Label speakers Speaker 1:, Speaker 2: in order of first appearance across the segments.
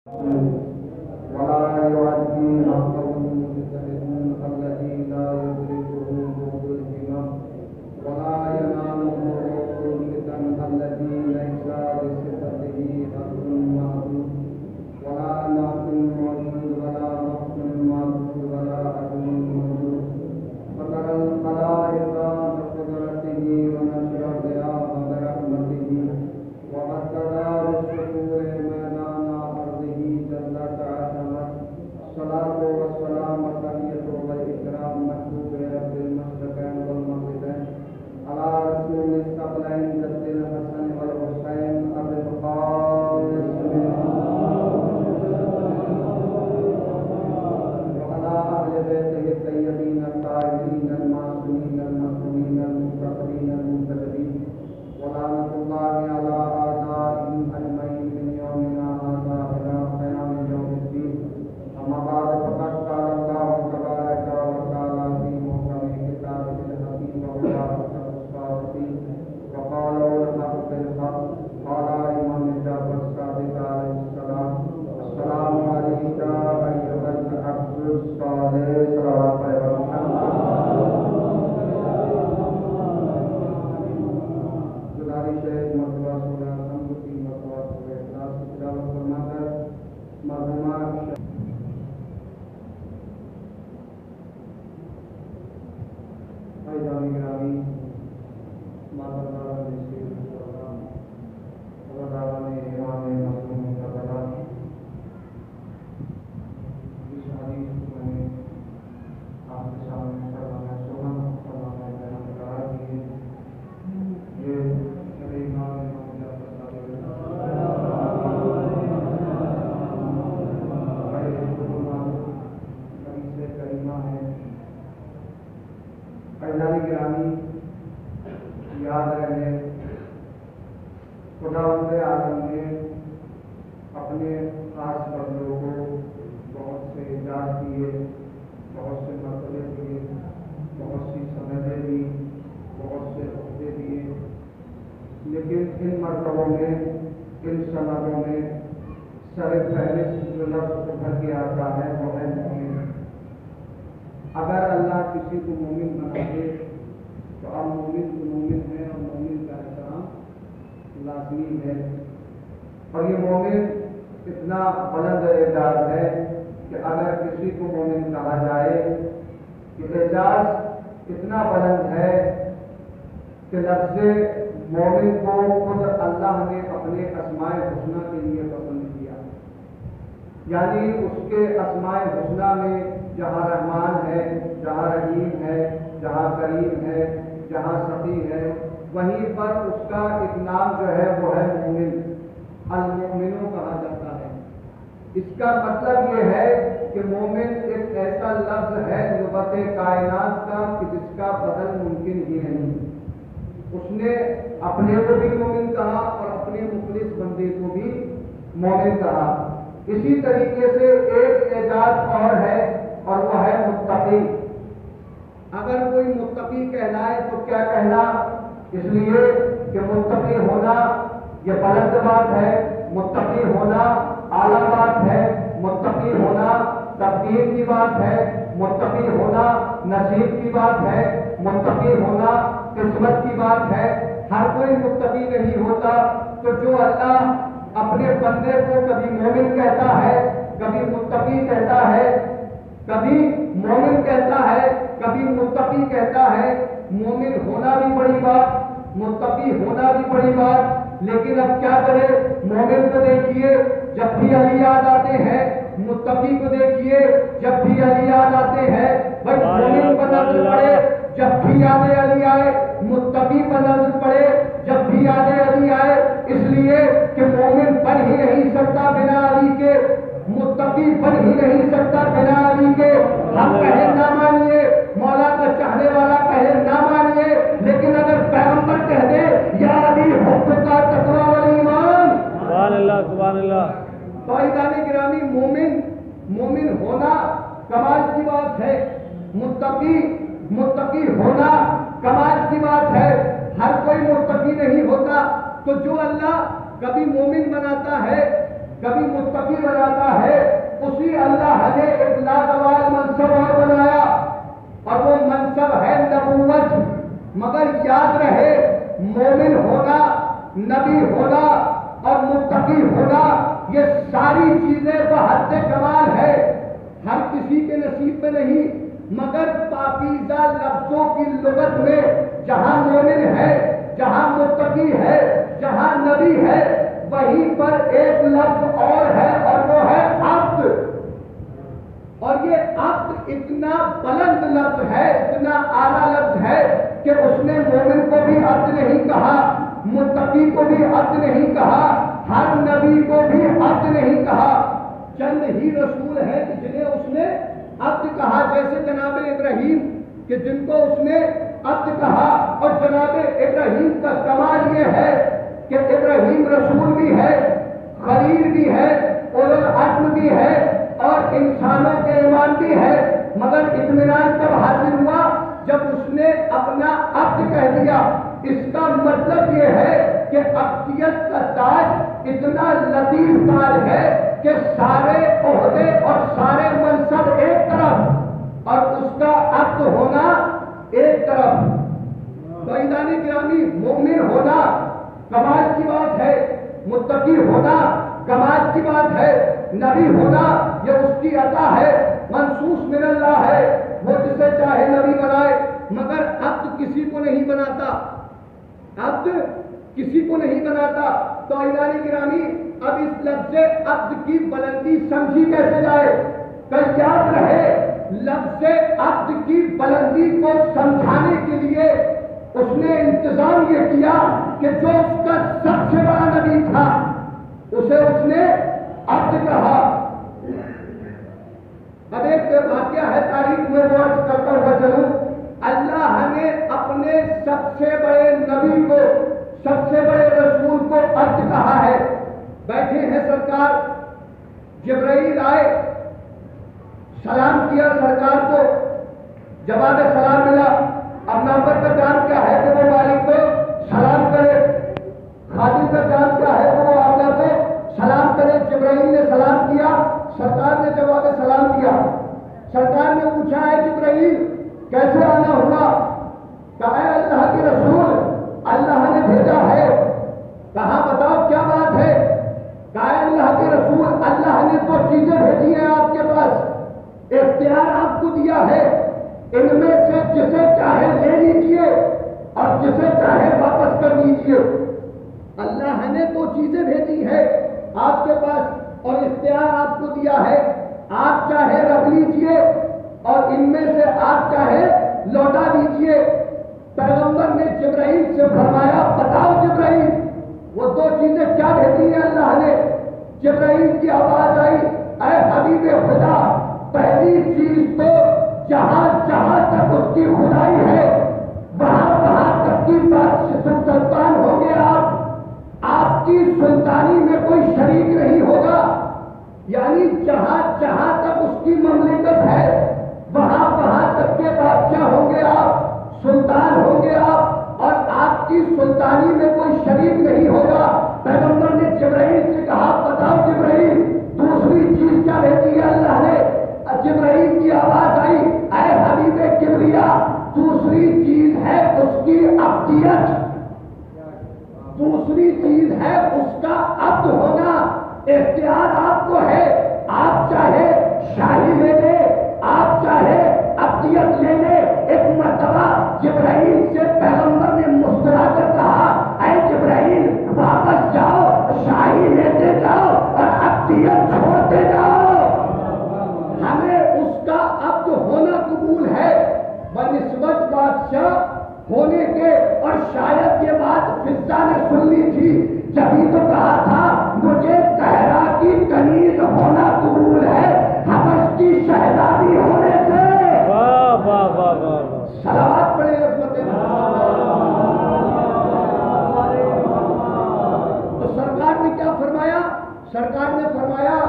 Speaker 1: ولا يعدي حقه الذي لا يدركه بعد الهمم ولا يناله ملكا الذي ليس لصفته حد معدود ولا نعت موجود ولا وقت معدود ولا عدو موجود فترى الخلائق بقدرته ونشر ضياء برحمته وهكذا بالشكور ميدان أرضه جلت عظمت الصلاة والسلام والتحية والإكرام محبوب رب المشرقين والمغربين على رسول الثقلين جد الحسن والحسين أبي القاسم وعلى أهل بيته الطيبين الطاهرين المعصومين المظلومين المستقيمين المنتجبين ولعنة الله على أعدائهم أجمعين من يومنا هذا إلى قيام يوم الدين أما بعد فقد قال الله تبارك وتعالى في محكم كتابه الحكيم ومبارك الصادقين وقالوا الحق بالحق قال إمام جعفر الصادق عليه السلام السلام عليك أيها العبد الصالح صلوات یاد رہے خداوند عالم نے اپنے خاص بندوں کو بہت سے اعزاز دیے، بہت سے مرتبے دیے، بہت سی سندیں دی، بہت سے عہدے دیے، لیکن ان مرتبوں میں، ان سندوں میں سر فہرست جو لفظ ابھر کے آتا ہے وہ ہے مومن۔ اگر اللہ کسی کو مومن بنا دے تو اب مومن تو مومن ہے اور مومن کا احترام لازمی ہے، اور یہ مومن اتنا بلند اعزاز ہے کہ اگر کسی کو مومن کہا جائے کہ اعزاز اتنا بلند ہے کہ لفظ مومن کو خود اللہ نے اپنے اسماء حسنہ کے لیے پسند کیا، یعنی اس کے اسماء حسنہ میں جہاں رحمان ہے، جہاں رحیم ہے، جہاں کریم ہے، جہاں سخی ہے، وہیں پر اس کا ایک نام جو ہے وہ ہے مومن، المؤمنوں کہا جاتا ہے۔ اس کا مطلب یہ ہے کہ مومن ایک ایسا لفظ ہے لغت کائنات کا کہ جس کا بدل ممکن ہی نہیں۔ اس نے اپنے کو بھی مومن کہا اور اپنے مخلص بندے کو بھی مومن کہا۔ اسی طریقے سے ایک اعزاز اور ہے اور وہ ہے متقی۔ اگر کوئی متقی کہلائے تو کیا کہنا، اس لیے کہ متقی ہونا یہ بلند بات ہے، متقی ہونا اعلیٰ بات ہے، متقی ہونا تقدیر کی بات ہے، متقی ہونا نصیب کی بات ہے، متقی ہونا قسمت کی بات ہے۔ ہر کوئی متقی نہیں ہوتا، تو جو اللہ اپنے بندے کو کبھی مومن کہتا ہے، کبھی متقی کہتا ہے، کبھی مومن کہتا ہے، کبھی متقی کہتا ہے۔ مومن ہونا بھی بڑی بات، متقی ہونا بھی بڑی بات، لیکن اب کیا کرے، مومن کو دیکھیے جب بھی علی یاد آتے ہیں، متقی کو دیکھیے جب بھی علی یاد آتے ہیں۔ بھائی مومن پر نظر پڑے جب بھی یاد علی آئے، متقی پر نظر پڑے جب بھی یاد علی آئے، اس لیے کہ مومن بن ہی نہیں سکتا بنا علی کے، متقی بن ہی نہیں سکتا بنا علی کے۔ ہم کہیں نہ مانیے، مولا کا چاہنے والا کہے نہ مانیے، لیکن اگر پیغمبر کہہ دے یا علی حب کا تقویٰ والایمان، سبحان اللہ سبحان اللہ۔ تو عزیزان گرامی، مومن ہونا کمال کی بات ہے، متقی ہونا کمال کی بات ہے۔ ہر کوئی متقی نہیں ہوتا، تو جو اللہ کبھی مومن بناتا ہے کبھی متقی بناتا ہے، اسی اللہ نے ایک لازوال منصب اور بنایا، اور وہ منصب ہے نبوت۔ مگر یاد رہے، مومن ہونا، نبی ہونا اور متقی ہونا، یہ ساری چیزیں بحد کمال ہے، ہر کسی کے نصیب میں نہیں۔ مگر پاکیزہ لفظوں کی لغت میں جہاں مومن ہے، جہاں متقی ہے، جہاں نبی ہے، وہیں پر ایک لفظ اور ہے، اور وہ ہے عبد۔ اور یہ عبد اتنا بلند لفظ ہے، اتنا اعلیٰ لفظ ہے کہ اس نے مومن کو بھی عبد نہیں کہا، متقی کو بھی عبد نہیں کہا، ہر نبی کو بھی عبد نہیں کہا۔ چند ہی رسول ہیں کہ جنہیں اس نے عبد کہا، جیسے جناب ابراہیم کہ جن کو اس نے عبد کہا۔ اور جناب ابراہیم کا کمال یہ ہے کہ ابراہیم رسول بھی ہے، خلیل بھی ہے، اولو العزم بھی ہے، اور انسانوں کے ایمان بھی ہے۔ مگر اطمینان کب حاصل ہوا؟ جب اس نے اپنا عبد کہہ دیا۔ اس کا مطلب یہ ہے کہ عبدیت کا تاج اتنا لطیف تاج ہے کہ سارے عہدے اور سارے منصب ایک طرف اور اس کا عبد ہونا ایک طرف۔ تو عزیزان گرامی، مومن ہونا کمال کی بات ہے، متقی ہونا کمال کی بات ہے، نبی ہونا یہ اس کی عطا ہے، منصوص من اللہ ہے، وہ جسے چاہے نبی بنائے۔ مگر عبد کسی کو نہیں بناتا، عبد کسی کو نہیں بناتا۔ تو عزیزان گرامی، اب اس لفظ عبد کی بلندی سمجھی کیسے جائے؟ تو یاد رہے، لفظ عبد کی بلندی کو سمجھانے کے لیے اس نے انتظام یہ کیا کہ جو اس کا سب سے بڑا نبی تھا اسے اس نے عبد کہا۔ اب ایک واقعہ ہے تاریخ میں، وہ عرض کرتا ہوا چلوں۔ اللہ نے اپنے سب سے بڑے نبی کو، سب سے بڑے رسول کو عبد کہا ہے۔ بیٹھے ہیں سرکار، جبرائیل آئے، سلام کیا سرکار کو، جواب سلام ملا۔ اب نوکر کا کام کیا ہے کہ وہ مالک کو سلام کرے، خادم کا کام کیا ہے کہ وہ آقا کو سلام کرے۔ جبرائیل نے سلام کیا، سرکار نے جواب سلام دیا۔ سرکار نے پوچھا ہے جبرائیل کیسے آنا ہوا؟ کہا ہے اللہ کے رسول اللہ نے بھیجا ہے۔ کہا بتاؤ کیا بات ہے؟ کہا ہے اللہ کے رسول اللہ نے تو چیزیں بھیجی ہیں آپ کے پاس، اختیار آپ کو دیا ہے، ان میں سے جسے چاہے لے لیجئے اور جسے چاہے واپس کر لیجئے۔ اللہ نے تو چیزیں بھیجی ہے آپ کے پاس اور اختیار آپ کو دیا ہے، آپ چاہے رکھ لیجئے اور ان میں سے آپ چاہے لوٹا دیجئے۔ پیغمبر نے جبرائیل سے فرمایا بتاؤ جبرائیل وہ دو چیزیں کیا بھیجی ہیں اللہ نے؟ جبرائیل کی آواز آئی، اے حبیب خدا، پہلی چیز تو جہاں جہاں تک اس کی خدائی ہے وہاں وہاں تک کی بات سلطان ہوں گے آپ کی سلطانی میں کوئی شریک نہیں ہوگا، یعنی جہاں جہاں تک اس کی مملکت ہے وہاں وہاں تک کے بادشاہ ہوں گے آپ، سلطان ہوں گے آپ، اور آپ کی سلطانی میں کوئی شریک نہیں ہوگا۔ پیغمبر نے جبرائیل سے کہا بتاؤ جبرائیل دوسری چیز کیا بھیجی ہے اللہ نے؟ جبرائیل کی آواز آئی، اے حبیب کبریا، دوسری چیز ہے اس کی عبدیت، دوسری چیز ہے اس کا عبد ہونا۔ اختیار آپ کو ہے، آپ چاہے شاہی لے لے، آپ چاہے عبدیت لے لے۔ ایک مرتبہ جبرائیل سے پیغمبر نے مسکرا کر کہا، اے جبرائیل واپس جاؤ، شاہی لیتے جاؤ اور عبدیت چھوڑتے جاؤ۔ ہمیں اس کا عبد ہونا قبول ہے بنسبت بادشاہ ہونے کے، اور شاید یہ بات فضا نے سن لی تھی، جبھی تو کہا تھا مجھے صحرا کی کنیز ہونا قبول ہے حبش کی شہزادی ہونے سے۔ واہ واہ واہ واہ، صلوات پڑھے عظمت تو سرکار نے کیا فرمایا؟ سرکار نے فرمایا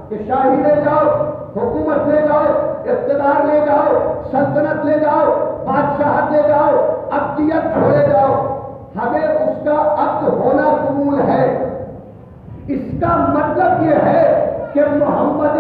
Speaker 1: کہ شاہی لے جاؤ، حکومت لے جاؤ، اقتدار لے جاؤ، سلطنت لے جاؤ، بادشاہت لے جاؤ، عبدیت چھوڑے جاؤ، ہمیں اس کا عبد ہونا قبول ہے۔ اس اس کا مطلب یہ ہے کہ محمد